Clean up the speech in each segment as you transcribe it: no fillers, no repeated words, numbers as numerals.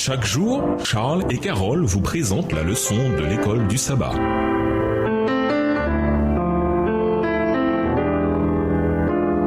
Chaque jour, Charles et Carole vous présentent la leçon de l'école du sabbat.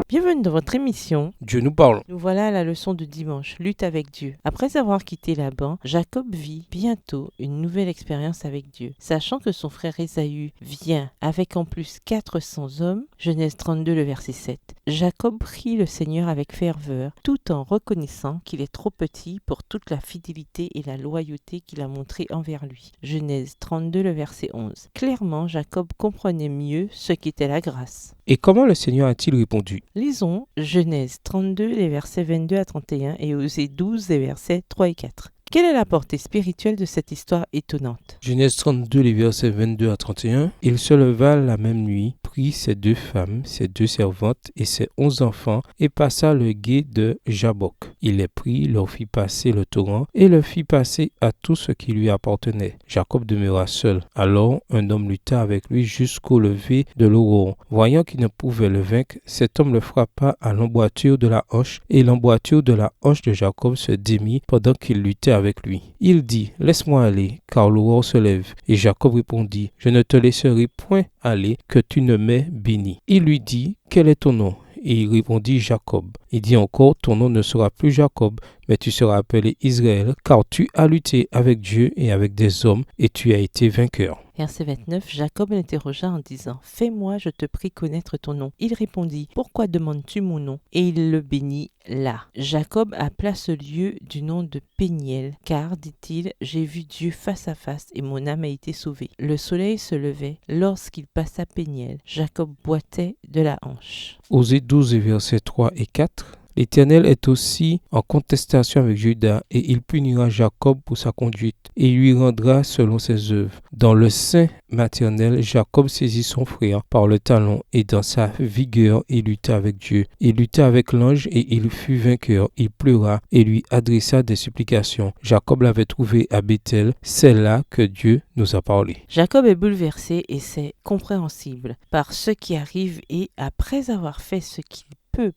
Bienvenue dans votre émission. Dieu nous parle. Nous voilà à la leçon de dimanche, lutte avec Dieu. Après avoir quitté Laban, Jacob vit bientôt une nouvelle expérience avec Dieu. Sachant que son frère Ésaü vient avec en plus 400 hommes, Genèse 32, le verset 7, Jacob prie le Seigneur avec ferveur, tout en reconnaissant qu'il est trop petit pour toute la fidélité et la loyauté qu'il a montrée envers lui. Genèse 32, le verset 11. Clairement, Jacob comprenait mieux ce qu'était la grâce. Et comment le Seigneur a-t-il répondu? Lisons Genèse 32, les versets 22 à 31 et Osée 12, les versets 3 et 4. Quelle est la portée spirituelle de cette histoire étonnante? Genèse 32, les versets 22 à 31. Il se leva la même nuit, prit ses 2 femmes, ses 2 servantes et ses 11 enfants, et passa le gué de Jabbok. Il les prit, leur fit passer le torrent, et le fit passer à tout ce qui lui appartenait. Jacob demeura seul. Alors un homme lutta avec lui jusqu'au lever de l'aurore. Voyant qu'il ne pouvait le vaincre, cet homme le frappa à l'emboîture de la hanche, et l'emboîture de la hanche de Jacob se démit pendant qu'il luttait avec lui. Il dit, « Laisse-moi aller, car l'aurore se lève. » Et Jacob répondit, « Je ne te laisserai point aller, que tu ne m'aies béni. » Il lui dit, « Quel est ton nom ?» Et il répondit, « Jacob. » Il dit encore, « Ton nom ne sera plus Jacob, mais tu seras appelé Israël, car tu as lutté avec Dieu et avec des hommes, et tu as été vainqueur. » Verset 29, Jacob l'interrogea en disant, « Fais-moi, je te prie, connaître ton nom. » Il répondit, « Pourquoi demandes-tu mon nom ?» Et il le bénit là. Jacob appela ce lieu du nom de Péniel, car, dit-il, « J'ai vu Dieu face à face et mon âme a été sauvée. » Le soleil se levait lorsqu'il passa Péniel. Jacob boitait de la hanche. Osée 12, versets 3 et 4. L'Éternel est aussi en contestation avec Juda, et il punira Jacob pour sa conduite, et lui rendra selon ses œuvres. Dans le sein maternel, Jacob saisit son frère par le talon, et dans sa vigueur, il lutta avec Dieu. Il lutta avec l'ange, et il fut vainqueur. Il pleura, et lui adressa des supplications. Jacob l'avait trouvé à Béthel. C'est là que Dieu nous a parlé. Jacob est bouleversé, et c'est compréhensible, par ce qui arrive, et après avoir fait ce qu'il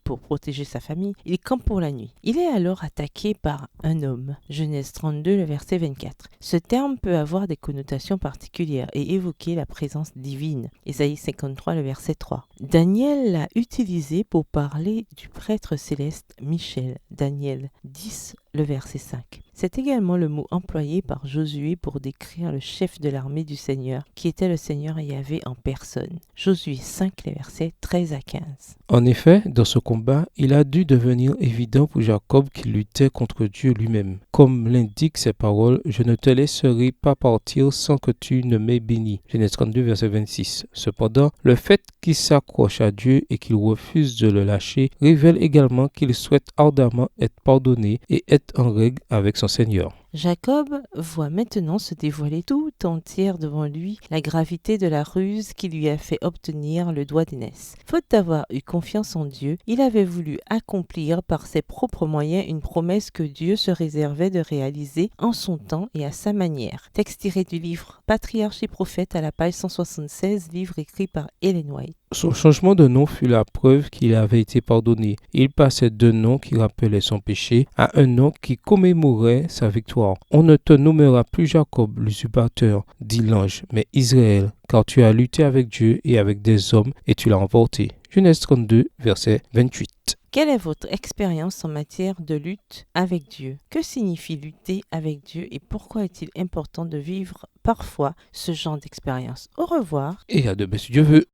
pour protéger sa famille, il campe pour la nuit. Il est alors attaqué par un homme. Genèse 32, le verset 24. Ce terme peut avoir des connotations particulières et évoquer la présence divine. Ésaïe 53, le verset 3. Daniel l'a utilisé pour parler du prêtre céleste Michel. Daniel 10, le verset 5. C'est également le mot employé par Josué pour décrire le chef de l'armée du Seigneur, qui était le Seigneur Yahvé en personne. Josué 5, les versets 13 à 15. En effet, dans ce combat, il a dû devenir évident pour Jacob qu'il luttait contre Dieu lui-même. Comme l'indiquent ces paroles, « Je ne te laisserai pas partir sans que tu ne m'aies béni. » Genèse 32, verset 26. Cependant, le fait qu'il s'accroche à Dieu et qu'il refuse de le lâcher révèle également qu'il souhaite ardemment être pardonné et être en règle avec son Seigneur. Jacob voit maintenant se dévoiler tout entière devant lui la gravité de la ruse qui lui a fait obtenir le doigt d'aînesse. Faute d'avoir eu confiance en Dieu, il avait voulu accomplir par ses propres moyens une promesse que Dieu se réservait de réaliser en son temps et à sa manière. Texte tiré du livre Patriarches et prophètes à la page 176, livre écrit par Ellen White. Son changement de nom fut la preuve qu'il avait été pardonné. Il passait d'un nom qui rappelait son péché à un nom qui commémorait sa victoire. On ne te nommera plus Jacob, l'usurpateur, dit l'ange, mais Israël, car tu as lutté avec Dieu et avec des hommes et tu l'as emporté. Genèse 32, verset 28. Quelle est votre expérience en matière de lutte avec Dieu? Que signifie lutter avec Dieu et pourquoi est-il important de vivre parfois ce genre d'expérience? Au revoir. Et à demain si Dieu veut.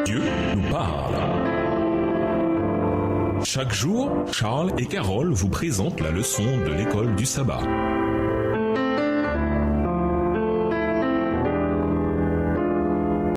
Dieu nous parle. Chaque jour, Charles et Carole vous présentent la leçon de l'école du sabbat.